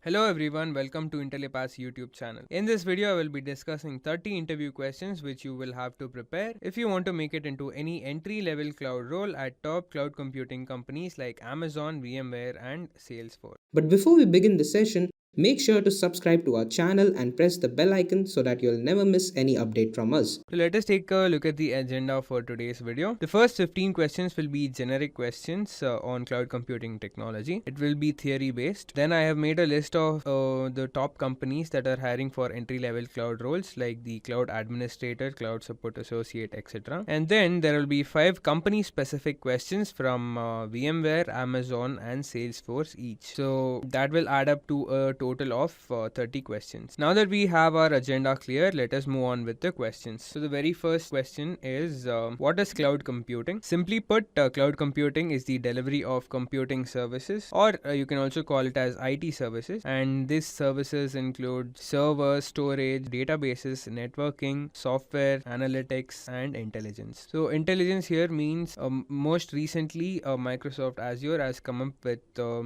Hello everyone, welcome to Intellipaat's YouTube channel. In this video, I will be discussing 30 interview questions which you will have to prepare if you want to make it into any entry-level cloud role at top cloud computing companies like Amazon, VMware and Salesforce. But before we begin the session, make sure to subscribe to our channel and press the bell icon so that you'll never miss any update from us. So let us take a look at the agenda for today's video. The first 15 questions will be generic questions on cloud computing technology. It will be theory based. Then I have made a list of the top companies that are hiring for entry level cloud roles like the cloud administrator, cloud support associate, etc. And then there will be 5 company specific questions from VMware, Amazon and Salesforce each. So that will add up to a total of 30 questions. Now that we have our agenda clear, let us move on with the questions. So the very first question is what is cloud computing? Simply put, cloud computing is the delivery of computing services, or you can also call it as IT services, and these services include servers, storage, databases, networking, software, analytics and intelligence. So intelligence here means most recently Microsoft Azure has come up with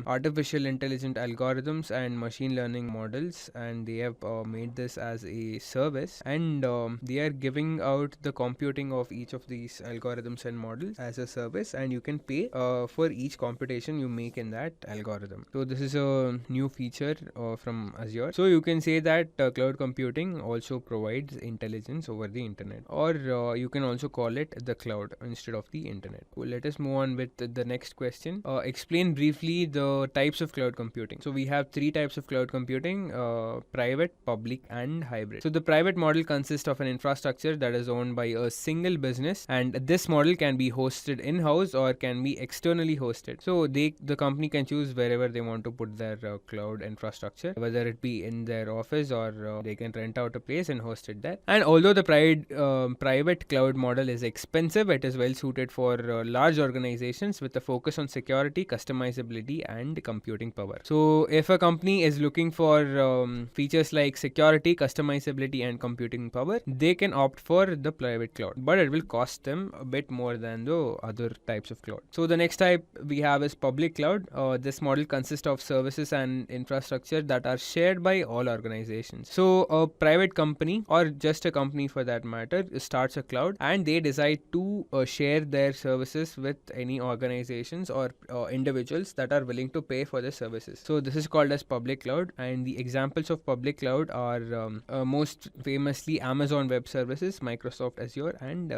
artificial intelligent algorithms and machine learning models, and they have made this as a service, and they are giving out the computing of each of these algorithms and models as a service, and you can pay for each computation you make in that algorithm. So this is a new feature from Azure. So you can say that cloud computing also provides intelligence over the internet, or you can also call it the cloud instead of the internet. Well, let us move on with the next question. Explain briefly the types of cloud computing. So we have 3 types of cloud computing: private, public and hybrid. So the private model consists of an infrastructure that is owned by a single business, and this model can be hosted in-house or can be externally hosted. So the company can choose wherever they want to put their cloud infrastructure, whether it be in their office or they can rent out a place and host it there. And although the private cloud model is expensive, it is well suited for large organizations with a focus on security, customizability and computing power. So if a company is looking for features like security, customizability and computing power, they can opt for the private cloud, but it will cost them a bit more than the other types of cloud. So the next type we have is public cloud. This model consists of services and infrastructure that are shared by all organizations. So a private company, or just a company for that matter, starts a cloud and they decide to share their services with any organizations or individuals that are willing to pay for the services. So this is called as public cloud, and the examples of public cloud are most famously Amazon Web Services, Microsoft Azure and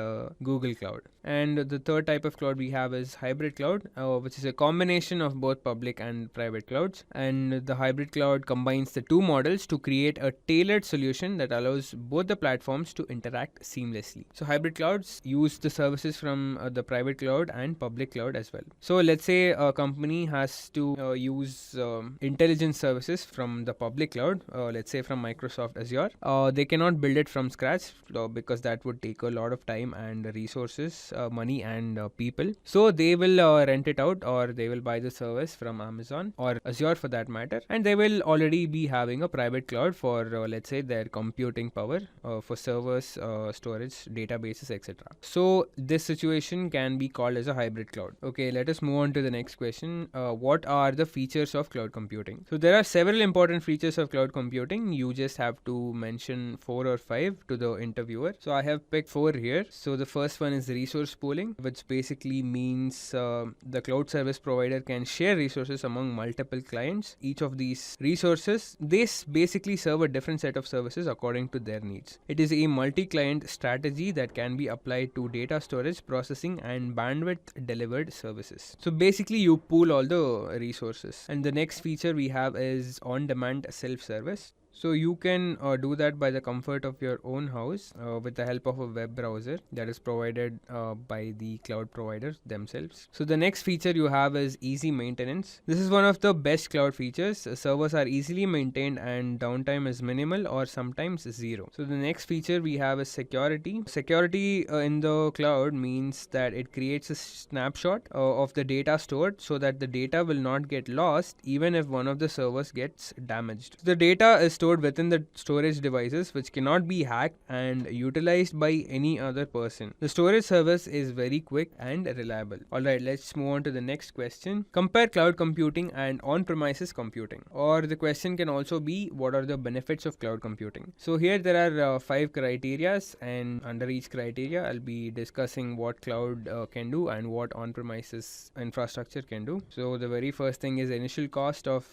Google Cloud. And the third type of cloud we have is hybrid cloud, which is a combination of both public and private clouds, and the hybrid cloud combines the two models to create a tailored solution that allows both the platforms to interact seamlessly. So hybrid clouds use the services from the private cloud and public cloud as well. So let's say a company has to use intelligence services from the public cloud, let's say from Microsoft Azure. They cannot build it from scratch because that would take a lot of time and resources, money and people. So they will rent it out, or they will buy the service from Amazon or Azure for that matter, and they will already be having a private cloud for let's say their computing power, for servers, storage, databases, etc. So this situation can be called as a hybrid cloud. Okay, let us move on to the next question. What are the features of cloud computing? So there are several important features of cloud computing. You just have to mention 4 or 5 to the interviewer. So I have picked 4 here. So the first one is resource pooling, which basically means the cloud service provider can share resources among multiple clients. Each of these resources, they basically serve a different set of services according to their needs. It is a multi-client strategy that can be applied to data storage, processing and bandwidth delivered services. So basically you pool all the resources. And the next feature we have is on-demand self-service. So you can do that by the comfort of your own house with the help of a web browser that is provided by the cloud providers themselves. So the next feature you have is easy maintenance. This is one of the best cloud features. Servers are easily maintained and downtime is minimal or sometimes zero. So the next feature we have is security. Security in the cloud means that it creates a snapshot of the data stored so that the data will not get lost even if one of the servers gets damaged. The data is stored within the storage devices which cannot be hacked and utilized by any other person. The storage service is very quick and reliable. Alright, let's move on to the next question. Compare cloud computing and on-premises computing. Or the question can also be, what are the benefits of cloud computing? So here there are 5 criterias, and under each criteria I'll be discussing what cloud can do and what on-premises infrastructure can do. So the very first thing is initial cost of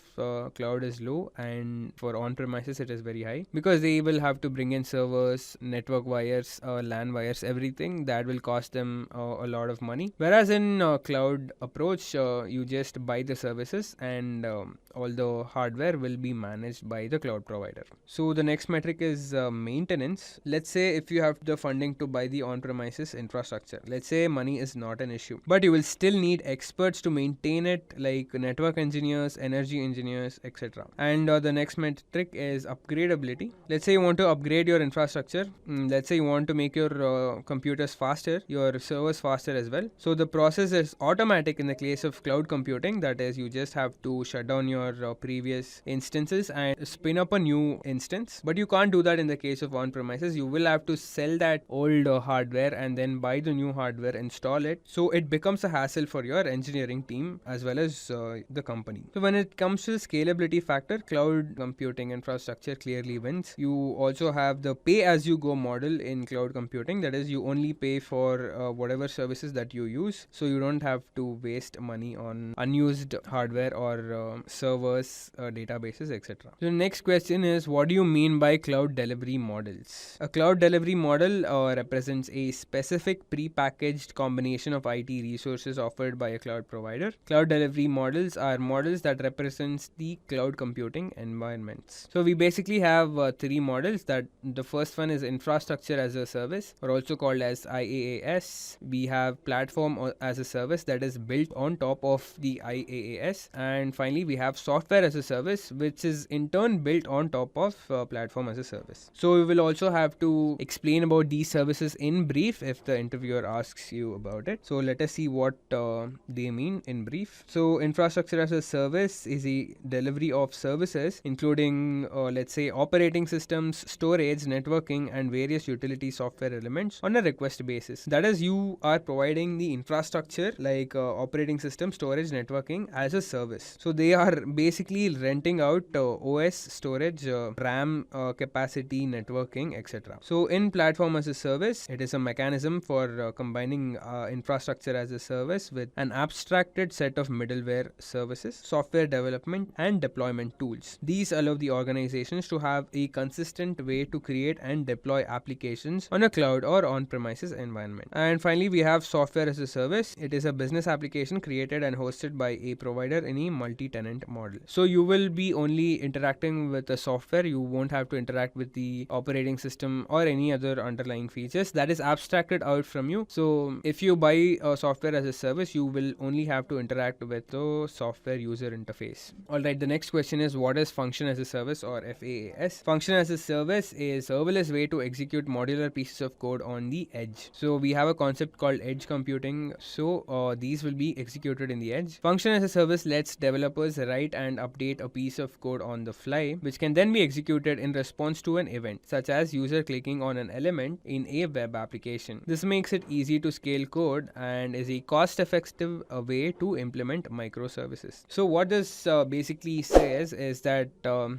cloud is low, and for on-premises it is very high because they will have to bring in servers, network wires, LAN wires, everything that will cost them a lot of money. Whereas in cloud approach, you just buy the services and all the hardware will be managed by the cloud provider. So the next metric is maintenance. Let's say if you have the funding to buy the on-premises infrastructure, let's say money is not an issue, but you will still need experts to maintain it, like network engineers, energy engineers, etc. And the next metric is upgradability. Let's say you want to upgrade your infrastructure. Let's say you want to make your computers faster, your servers faster as well. So the process is automatic in the case of cloud computing. That is, you just have to shut down your previous instances and spin up a new instance. But you can't do that in the case of on-premises. You will have to sell that old hardware and then buy the new hardware, install it. So it becomes a hassle for your engineering team as well as the company. So when it comes to the scalability factor, cloud computing infrastructure clearly wins. You also have the pay-as-you-go model in cloud computing. That is, you only pay for whatever services that you use. So you don't have to waste money on unused hardware or servers, databases, etc. So the next question is, what do you mean by cloud delivery models? A cloud delivery model represents a specific pre-packaged combination of IT resources offered by a cloud provider. Cloud delivery models are models that represents the cloud computing environments. So we basically have 3 models. That the first one is infrastructure as a service, or also called as IaaS. We have platform as a service, that is built on top of the IaaS, and finally we have software as a service, which is in turn built on top of platform as a service. So we will also have to explain about these services in brief if the interviewer asks you about it. So let us see what they mean in brief. So infrastructure as a service is a delivery of services including let's say operating systems, storage, networking, and various utility software elements on a request basis. That is, you are providing the infrastructure like operating system, storage, networking as a service. So they are basically renting out OS, storage, RAM capacity, networking, etc. So in platform as a service, it is a mechanism for combining infrastructure as a service with an abstracted set of middleware services, software development, and deployment tools. These allow the organizations to have a consistent way to create and deploy applications on a cloud or on-premises environment. And finally, we have software as a service. It is a business application created and hosted by a provider in a multi-tenant model. So you will be only interacting with the software. You won't have to interact with the operating system or any other underlying features. That is abstracted out from you. So if you buy software as a service, you will only have to interact with the software user interface. Alright, the next question is, what is function as a service, or FaaS? Function as a service is a serverless way to execute modular pieces of code on the edge. So we have a concept called edge computing. So these will be executed in the edge. Function as a service lets developers write and update a piece of code on the fly, which can then be executed in response to an event, such as user clicking on an element in a web application. This makes it easy to scale code and is a cost-effective way to implement microservices. So what this basically says is that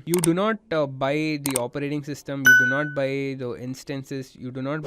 you do not buy the operating system, you do not buy the instances, you do not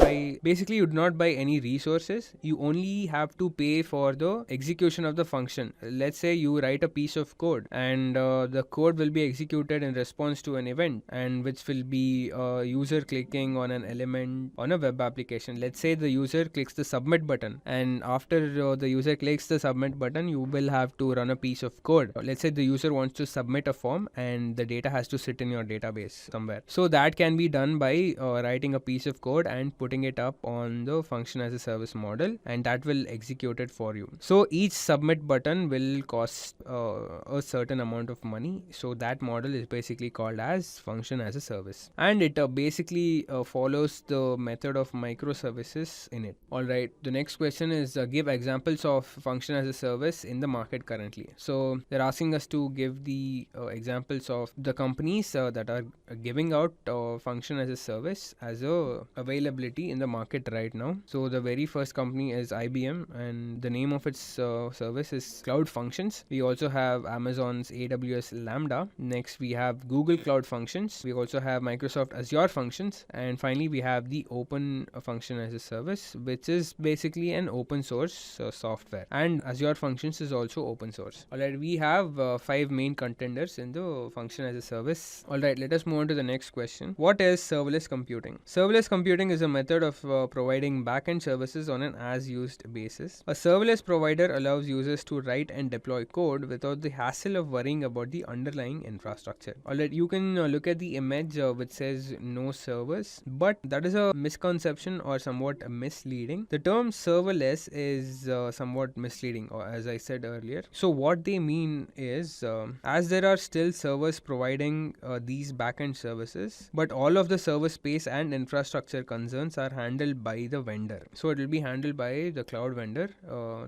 buy any resources. You only have to pay for the execution of the function. Let's say you write a piece of code and the code will be executed in response to an event, and which will be user clicking on an element on a web application. Let's say the user clicks the submit button, and after the user clicks the submit button, you will have to run a piece of code. Let's say the user wants to submit a form and the data has to sit in your database somewhere. So that can be done by writing a piece of code and putting it up on the function as a service model, and that will execute it for you. So each submit button will cost a certain amount of money. So that model is basically called as function as a service, and it basically follows the method of microservices in it. Alright, the next question is give examples of function as a service in the market currently. So they're asking us to give the examples of the companies that are giving out function as a service as a availability in the market right now. So the very first company is IBM, and the name of its service is Cloud Functions. We also have Amazon's AWS Lambda. Next we have Google Cloud Functions. We also have Microsoft Azure Functions, and finally we have the Open Function as a Service, which is basically an open source software, and Azure Functions is also open source. Alright, we have 5 main contenders in the function as a service. Alright, let us move on to the next question. What is serverless computing? Serverless computing is a method of providing backend services on an as-used basis. A serverless provider allows users to write and deploy code without the hassle of worrying about the underlying infrastructure. Alright, you can look at the image which says no servers, but that is a misconception or somewhat misleading. The term serverless is somewhat misleading, as I said earlier. So what they mean is, as there are still servers providing these backend services, but all of the server space and infrastructure concerns are handled by the vendor. So it will be handled by the cloud vendor,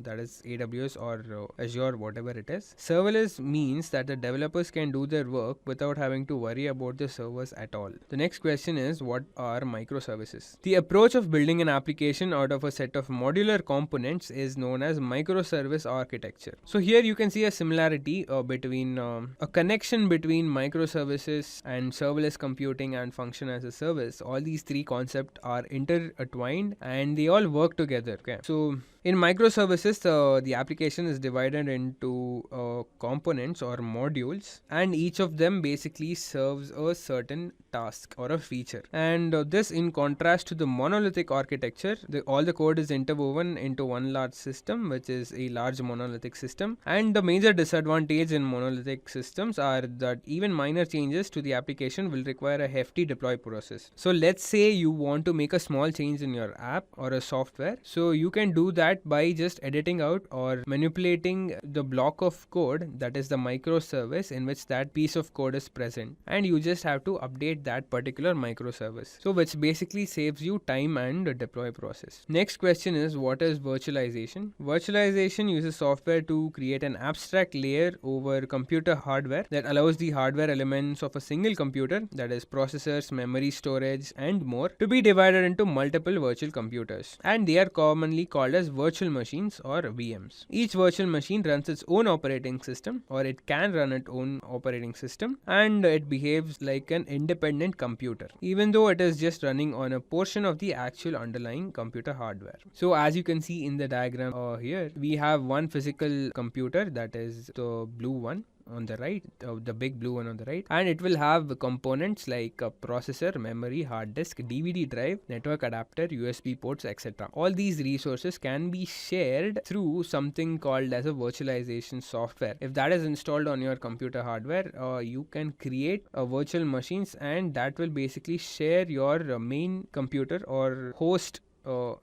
that is AWS or Azure, whatever it is. Serverless means that the developers can do their work without having to worry about the servers at all. The next question is, what are microservices? The approach of building an application out of a set of modular components is known as microservice architecture. So here you can see a similarity between a connection between microservices and serverless computing and function as a service. All these three concepts are intertwined and they all work together. Okay, so in microservices, the application is divided into components or modules, and each of them basically serves a certain task or a feature. And this, in contrast to the monolithic architecture, all the code is interwoven into one large system, which is a large monolithic system. And the major disadvantage in monolithic systems are that even minor changes to the application will require a hefty deploy process. So let's say you want to make a small change in your app or a software. So you can do that by just editing out or manipulating the block of code, that is the microservice in which that piece of code is present, and you just have to update that particular microservice, so which basically saves you time and the deploy process. Next question is, what is virtualization? Virtualization uses software to create an abstract layer over computer hardware that allows the hardware elements of a single computer, that is processors, memory, storage and more, to be divided into multiple virtual computers, and they are commonly called as virtual machines or VMs. Each virtual machine runs its own operating system, or it can run its own operating system, and it behaves like an independent computer, even though it is just running on a portion of the actual underlying computer hardware. So as you can see in the diagram here, we have one physical computer, that is the blue one on the right, the big blue one on the right, and it will have components like a processor, memory, hard disk, DVD drive, network adapter, USB ports, etc. All these resources can be shared through something called as a virtualization software. If that is installed on your computer hardware, you can create virtual machines, and that will basically share your main computer or host,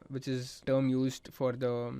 which is term used for the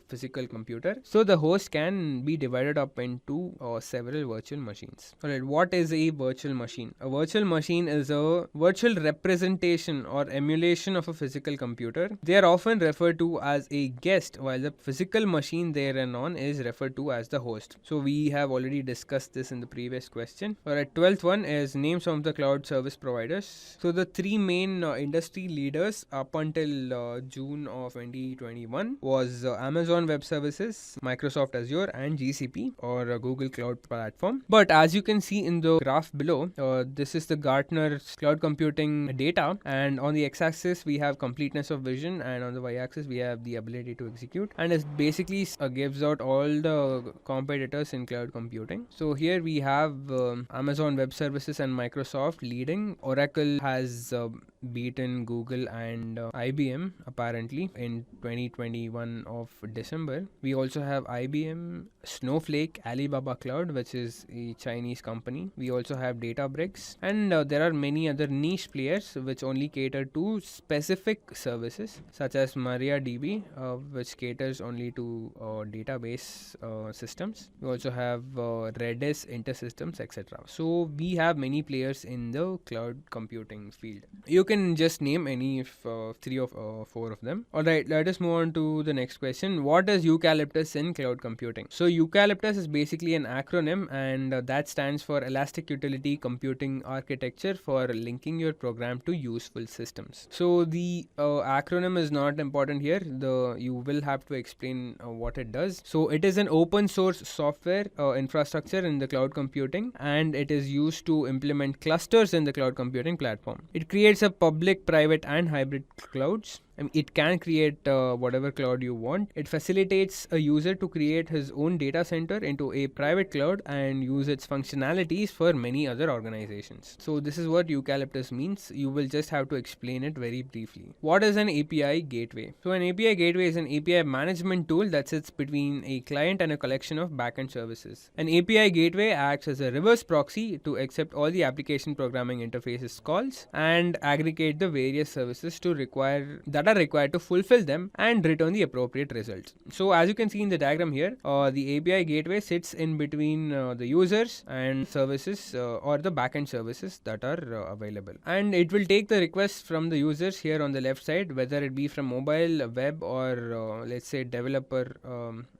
physical computer. So the host can be divided up into several virtual machines. Alright, what is a virtual machine? A virtual machine is a virtual representation or emulation of a physical computer. They are often referred to as a guest, while the physical machine they run on is referred to as the host. So we have already discussed this in the previous question. Alright, 12th one is name some of the cloud service providers. So the three main industry leaders up until June of 2021 was Amazon Web Services, Microsoft Azure and GCP or Google Cloud Platform. But as you can see in the graph below, this is the Gartner's cloud computing data, and on the x-axis we have completeness of vision, and on the y-axis we have the ability to execute, and it basically gives out all the competitors in cloud computing. So here we have Amazon Web Services and Microsoft leading. Oracle has beaten Google and IBM apparently in 2021 of December. We also have IBM, Snowflake, Alibaba Cloud, which is a Chinese company. We also have Databricks, and there are many other niche players which only cater to specific services, such as MariaDB, which caters only to database systems. We also have Redis, InterSystems, etc. So we have many players in the cloud computing field. You can just name any 4 of them. Alright, let us move on to the next question. What is EUCALYPTUS in cloud computing? So EUCALYPTUS is basically an acronym, and that stands for Elastic Utility Computing Architecture for linking your program to useful systems. So the acronym is not important here. You will have to explain what it does. So it is an open source software infrastructure in the cloud computing, and it is used to implement clusters in the cloud computing platform. It creates a public, private and hybrid clouds. It can create whatever cloud you want. It facilitates a user to create his own data center into a private cloud and use its functionalities for many other organizations. So this is what EUCALYPTUS means. You will just have to explain it very briefly. What is an API gateway? So an API gateway is an API management tool that sits between a client and a collection of backend services. An API gateway acts as a reverse proxy to accept all the application programming interfaces calls and aggregate the various services that are required to fulfill them and return the appropriate results. So as you can see in the diagram here, the API gateway sits in between the users and services or the backend services that are available, and it will take the requests from the users here on the left side, whether it be from mobile, web or let's say developer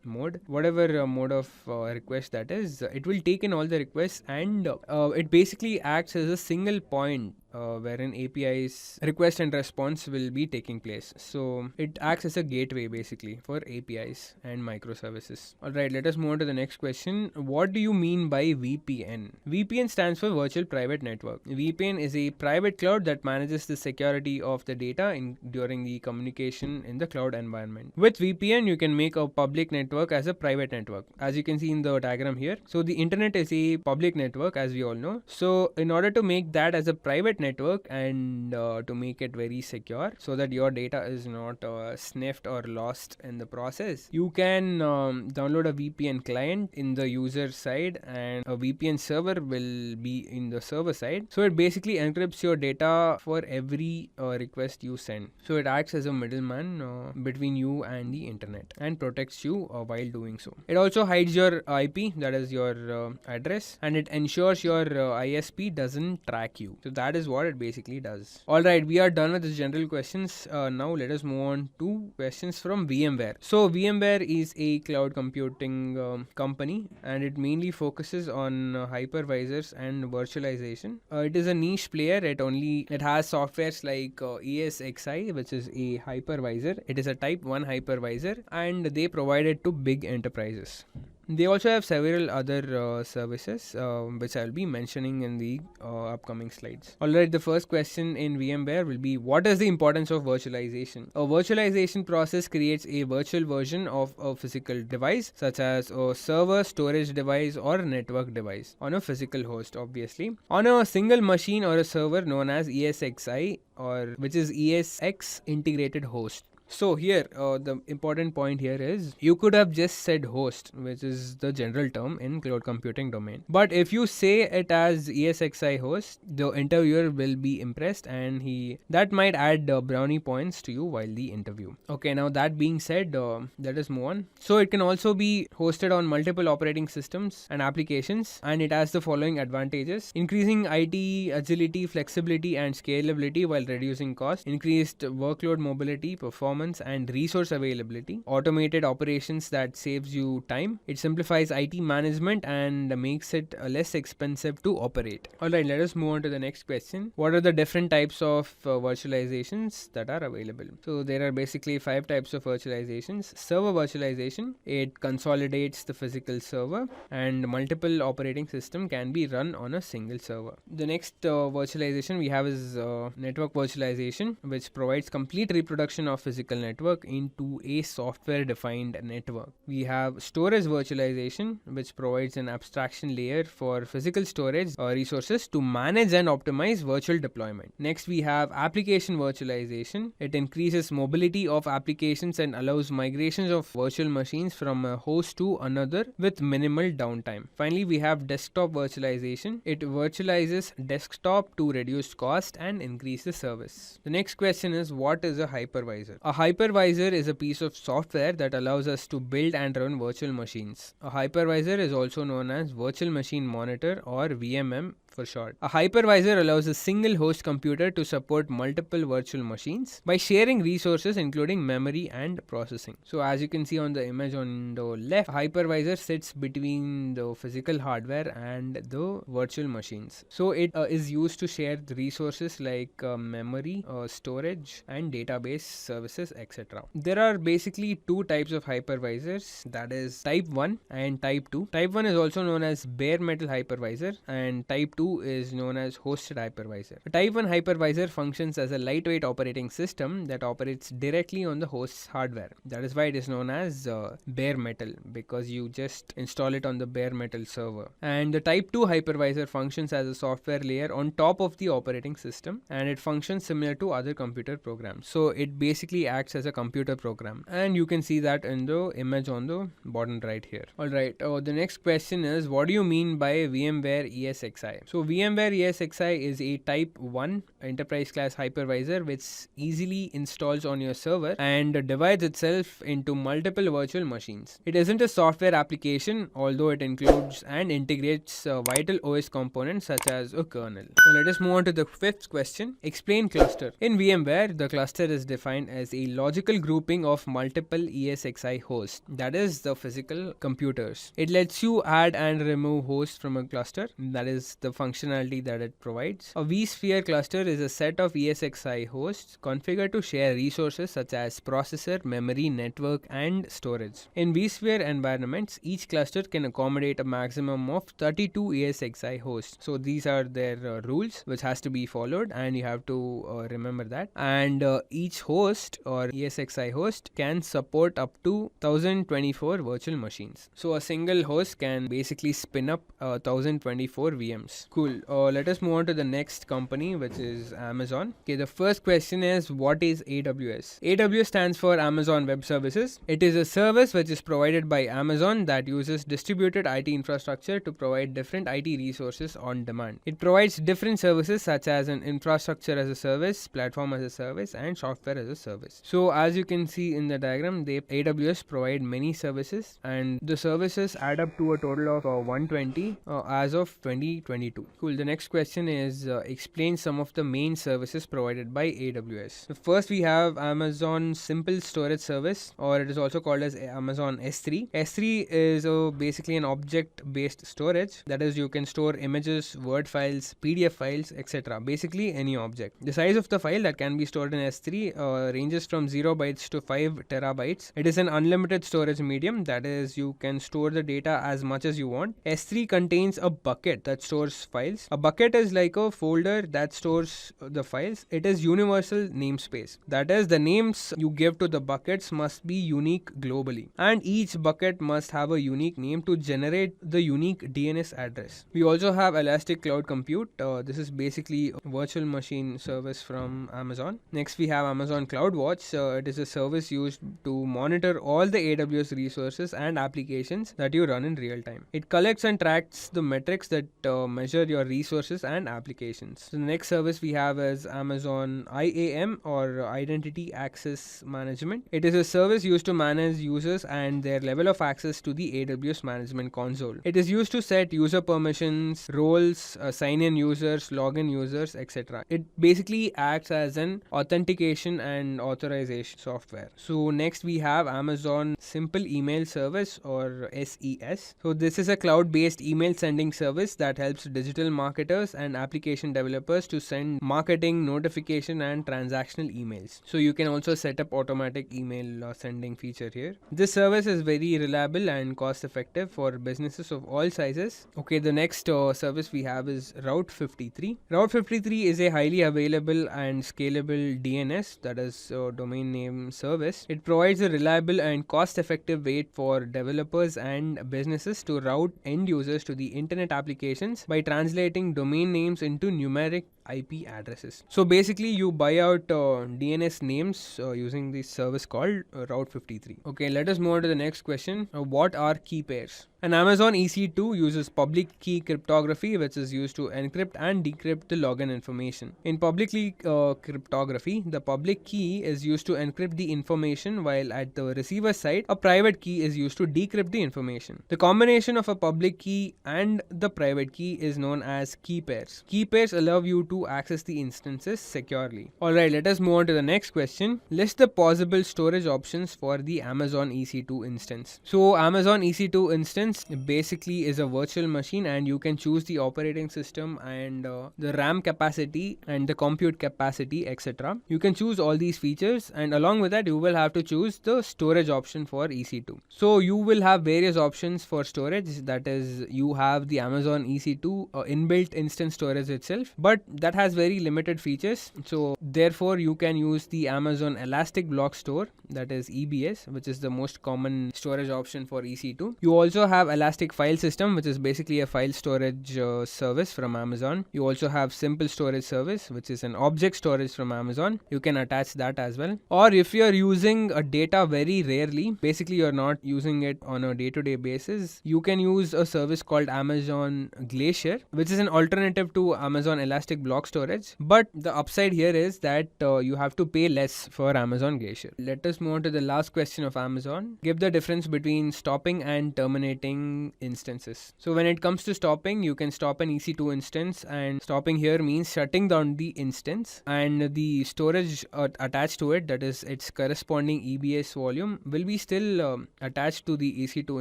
mode, whatever mode of request that is. It will take in all the requests, and it basically acts as a single point wherein API's request and response will be taking place. So it acts as a gateway basically for APIs and microservices. Alright, let us move on to the next question. What do you mean by VPN? VPN stands for Virtual Private Network. VPN is a private cloud that manages the security of the data during the communication in the cloud environment. With VPN, you can make a public network as a private network, as you can see in the diagram here. So the internet is a public network, as we all know. So in order to make that as a private network and to make it very secure so that your data is not sniffed or lost in the process, you can download a VPN client in the user side and a VPN server will be in the server side. So it basically encrypts your data for every request you send. So it acts as a middleman between you and the internet and protects you while doing so. It also hides your IP, that is your address, and it ensures your ISP doesn't track you. So that is what it basically does. Alright, we are done with the general questions. Now let us move on to questions from VMware. So VMware is a cloud computing company, and it mainly focuses on hypervisors and virtualization. It is a niche player. It has softwares like ESXi, which is a hypervisor. It is a type 1 hypervisor, and they provide it to big enterprises. They also have several other services which I'll be mentioning in the upcoming slides. Alright, the first question in VMware will be, what is the importance of virtualization? A virtualization process creates a virtual version of a physical device, such as a server, storage device or a network device on a physical host, obviously, on a single machine or a server known as ESXi, or which is ESX integrated host. So here, the important point here is you could have just said host, which is the general term in cloud computing domain. But if you say it as ESXi host, the interviewer will be impressed, and that might add brownie points to you while the interview. Okay, now that being said, let us move on. So it can also be hosted on multiple operating systems and applications, and it has the following advantages: increasing IT agility, flexibility and scalability while reducing cost, increased workload mobility, performance and resource availability, automated operations that saves you time. It simplifies IT management and makes it less expensive to operate. Alright, let us move on to the next question. What are the different types of virtualizations that are available? So there are basically 5 types of virtualizations. Server virtualization, it consolidates the physical server, and multiple operating system can be run on a single server. The next virtualization we have is network virtualization, which provides complete reproduction of physical network into a software defined network. We have storage virtualization, which provides an abstraction layer for physical storage resources to manage and optimize virtual deployment. Next, we have application virtualization. It increases mobility of applications and allows migrations of virtual machines from a host to another with minimal downtime. Finally, we have desktop virtualization. It virtualizes desktop to reduce cost and increase the service. The next question is, what is a hypervisor? A hypervisor is a piece of software that allows us to build and run virtual machines. A hypervisor is also known as Virtual Machine Monitor, or VMM for short. A hypervisor allows a single host computer to support multiple virtual machines by sharing resources including memory and processing. So as you can see on the image on the left, hypervisor sits between the physical hardware and the virtual machines. So it is used to share the resources like memory, storage and database services, etc. There are basically two types of hypervisors, that is type 1 and type 2. Type 1 is also known as bare metal hypervisor and type 2 is known as hosted hypervisor. A type 1 hypervisor functions as a lightweight operating system that operates directly on the host's hardware. That is why it is known as bare metal, because you just install it on the bare metal server. And the type 2 hypervisor functions as a software layer on top of the operating system, and it functions similar to other computer programs. So it basically acts as a computer program, and you can see that in the image on the bottom right here. Alright, the next question is, what do you mean by VMware ESXi? So VMware ESXi is a type 1 enterprise class hypervisor which easily installs on your server and divides itself into multiple virtual machines. It isn't a software application, although it includes and integrates vital OS components such as a kernel. Now let us move on to the fifth question. Explain cluster. In VMware, the cluster is defined as a logical grouping of multiple ESXi hosts, that is the physical computers. It lets you add and remove hosts from a cluster, that is the functionality that it provides. A vSphere cluster is a set of ESXi hosts configured to share resources such as processor, memory, network and storage. In vSphere environments, each cluster can accommodate a maximum of 32 ESXi hosts. So these are their rules which has to be followed, and you have to remember that. And each host or ESXi host can support up to 1024 virtual machines. So a single host can basically spin up 1024 VMs. Cool. Let us move on to the next company, which is Amazon. Okay, the first question is, what is AWS? AWS stands for Amazon Web Services. It is a service which is provided by Amazon that uses distributed IT infrastructure to provide different IT resources on demand. It provides different services such as an infrastructure as a service, platform as a service and software as a service. So as you can see in the diagram, AWS provide many services, and the services add up to a total of 120 as of 2022. Cool. The next question is, explain some of the main services provided by AWS. So first we have Amazon Simple Storage Service, or it is also called as Amazon S3. S3 is basically an object-based storage, that is you can store images, Word files, PDF files, etc. Basically any object. The size of the file that can be stored in S3 ranges from 0 bytes to 5 terabytes. It is an unlimited storage medium, that is you can store the data as much as you want. S3 contains a bucket that stores files. A bucket is like a folder that stores the files. It is universal namespace, that is the names you give to the buckets must be unique globally, and each bucket must have a unique name to generate the unique DNS address. We also have Elastic Cloud Compute. This is basically a virtual machine service from Amazon. Next we have Amazon CloudWatch. It is a service used to monitor all the AWS resources and applications that you run in real time. It collects and tracks the metrics that measure your resources and applications. So the next service we have is Amazon IAM, or Identity Access Management. It is a service used to manage users and their level of access to the AWS Management Console. It is used to set user permissions, roles, sign in users, login users, etc. It basically acts as an authentication and authorization software. So next we have Amazon Simple Email Service, or SES. So this is a cloud-based email sending service that helps digital marketers and application developers to send marketing, notification and transactional emails. So you can also set up automatic email sending feature here. This service is very reliable and cost effective for businesses of all sizes. Okay, the next service we have is Route 53. Route 53 is a highly available and scalable DNS, that is domain name service. It provides a reliable and cost effective way for developers and businesses to route end users to the internet applications by translating domain names into numeric IP addresses. So basically you buy out DNS names using this service called Route 53. Okay, let us move on to the next question. What are key pairs? An Amazon EC2 uses public key cryptography, which is used to encrypt and decrypt the login information. In public key cryptography, the public key is used to encrypt the information, while at the receiver side, a private key is used to decrypt the information. The combination of a public key and the private key is known as key pairs. Key pairs allow you to access the instances securely. Alright, let us move on to the next question. List the possible storage options for the Amazon EC2 instance. So Amazon EC2 instance basically is a virtual machine, and you can choose the operating system and the RAM capacity and the compute capacity, etc. You can choose all these features, and along with that you will have to choose the storage option for EC2. So you will have various options for storage, that is you have the Amazon EC2 inbuilt instance storage itself, but that has very limited features. So therefore you can use the Amazon Elastic Block Store, that is EBS, which is the most common storage option for EC2. You also have Elastic File System, which is basically a file storage service from Amazon. You also have Simple Storage Service, which is an object storage from Amazon. You can attach that as well. Or if you are using a data very rarely, basically you're not using it on a day-to-day basis, you can use a service called Amazon Glacier, which is an alternative to Amazon Elastic Block Storage. But the upside here is that you have to pay less for Amazon Glacier. Let us move on to the last question of Amazon. Give the difference between stopping and terminating instances. So when it comes to stopping, you can stop an EC2 instance, and stopping here means shutting down the instance, and the storage attached to it, that is its corresponding EBS volume, will be still attached to the EC2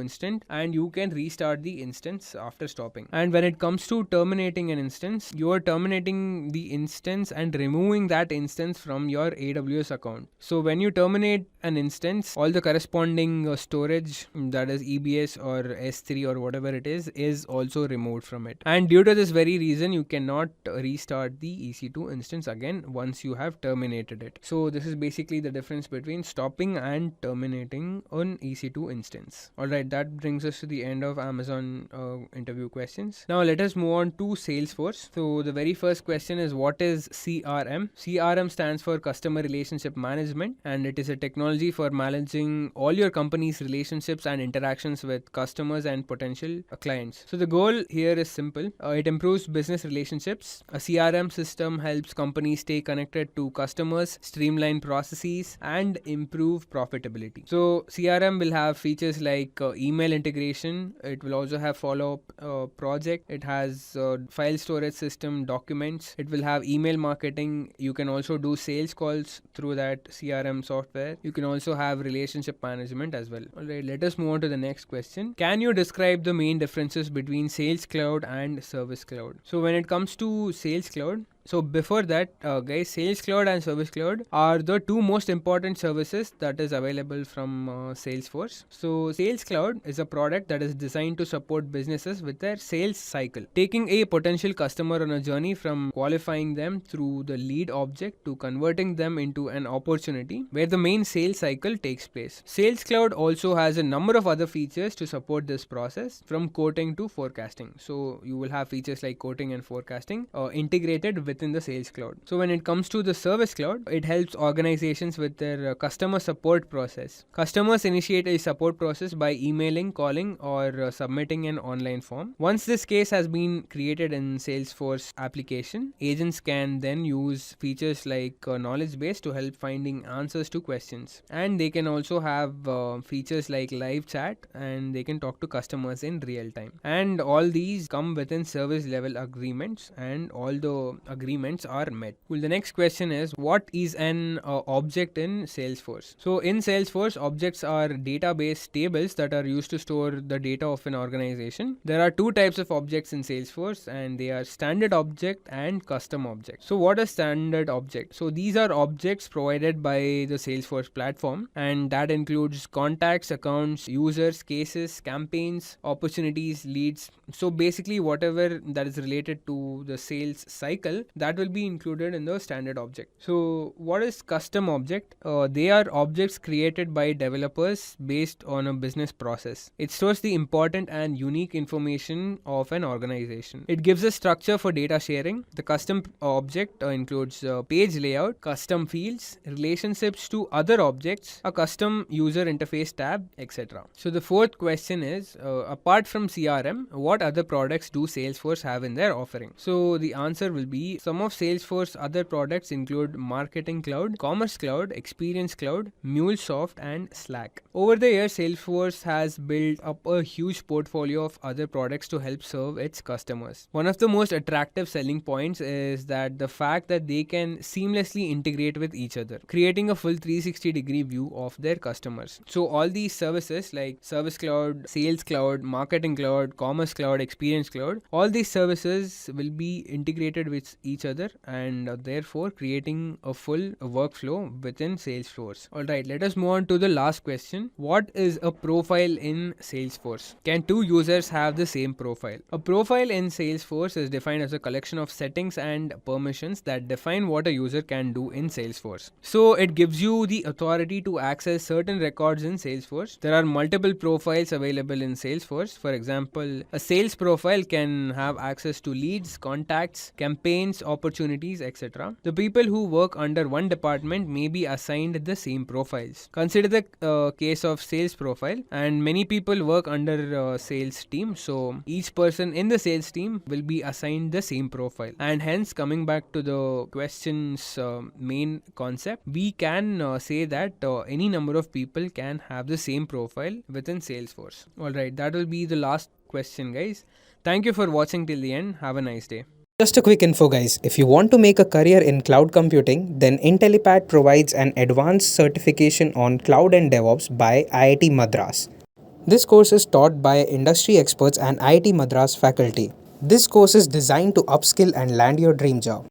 instance, and you can restart the instance after stopping. And when it comes to terminating an instance, you are terminating the instance and removing that instance from your AWS account. So when you terminate an instance, all the corresponding storage, that is EBS or S3 or whatever it is also removed from it. And due to this very reason, you cannot restart the EC2 instance again once you have terminated it. So this is basically the difference between stopping and terminating an EC2 instance. Alright, that brings us to the end of Amazon interview questions. Now let us move on to Salesforce. So the very first question is, what is CRM? CRM stands for Customer Relationship Management, and it is a technology for managing all your company's relationships and interactions with customers and potential clients. So the goal here is simple. It improves business relationships. A CRM system helps companies stay connected to customers, streamline processes, and improve profitability. So CRM will have features like email integration. It will also have follow-up project. It has file storage system, documents. It will have email marketing. You can also do sales calls through that CRM software. You can also have relationship management as well. Alright, let us move on to the next question. Can you describe the main differences between Sales Cloud and Service Cloud? So when it comes to Sales Cloud, so before that, guys, Sales Cloud and Service Cloud are the two most important services that is available from Salesforce. So Sales Cloud is a product that is designed to support businesses with their sales cycle, taking a potential customer on a journey from qualifying them through the lead object to converting them into an opportunity where the main sales cycle takes place. Sales Cloud also has a number of other features to support this process, from quoting to forecasting. So you will have features like quoting and forecasting integrated within the Sales Cloud. So when it comes to the Service Cloud, it helps organizations with their customer support process. Customers initiate a support process by emailing, calling, or submitting an online form. Once this case has been created in Salesforce application, agents can then use features like knowledge base to help finding answers to questions. And they can also have features like live chat, and they can talk to customers in real time. And all these come within service level agreements, and all the agreements are met. Well, the next question is, what is an object in Salesforce? So in Salesforce, objects are database tables that are used to store the data of an organization. There are two types of objects in Salesforce, and they are standard object and custom object. So what is standard object? So these are objects provided by the Salesforce platform, and that includes contacts, accounts, users, cases, campaigns, opportunities, leads. So basically whatever that is related to the sales cycle that will be included in the standard object. So what is custom object? They are objects created by developers based on a business process. It stores the important and unique information of an organization. It gives a structure for data sharing. The custom object includes page layout, custom fields, relationships to other objects, a custom user interface tab, etc. So the fourth question is, apart from CRM, what other products do Salesforce have in their offering? So the answer will be, some of Salesforce other products include Marketing Cloud, Commerce Cloud, Experience Cloud, MuleSoft, and Slack. Over the years, Salesforce has built up a huge portfolio of other products to help serve its customers. One of the most attractive selling points is that the fact that they can seamlessly integrate with each other, creating a full 360-degree view of their customers. So all these services like Service Cloud, Sales Cloud, Marketing Cloud, Commerce Cloud, Experience Cloud, all these services will be integrated with each other and therefore creating a full workflow within Salesforce. Alright, let us move on to the last question. What is a profile in Salesforce? Can two users have the same profile? A profile in Salesforce is defined as a collection of settings and permissions that define what a user can do in Salesforce. So it gives you the authority to access certain records in Salesforce. There are multiple profiles available in Salesforce. For example, a sales profile can have access to leads, contacts, campaigns, opportunities, etc. The people who work under one department may be assigned the same profiles. Consider the case of sales profile, and many people work under sales team, so each person in the sales team will be assigned the same profile. And hence, coming back to the question's main concept, we can say that any number of people can have the same profile within Salesforce. Alright, that will be the last question, guys. Thank you for watching till the end. Have a nice day. Just a quick info guys, if you want to make a career in cloud computing, then Intellipaat provides an advanced certification on cloud and DevOps by IIT Madras. This course is taught by industry experts and IIT Madras faculty. This course is designed to upskill and land your dream job.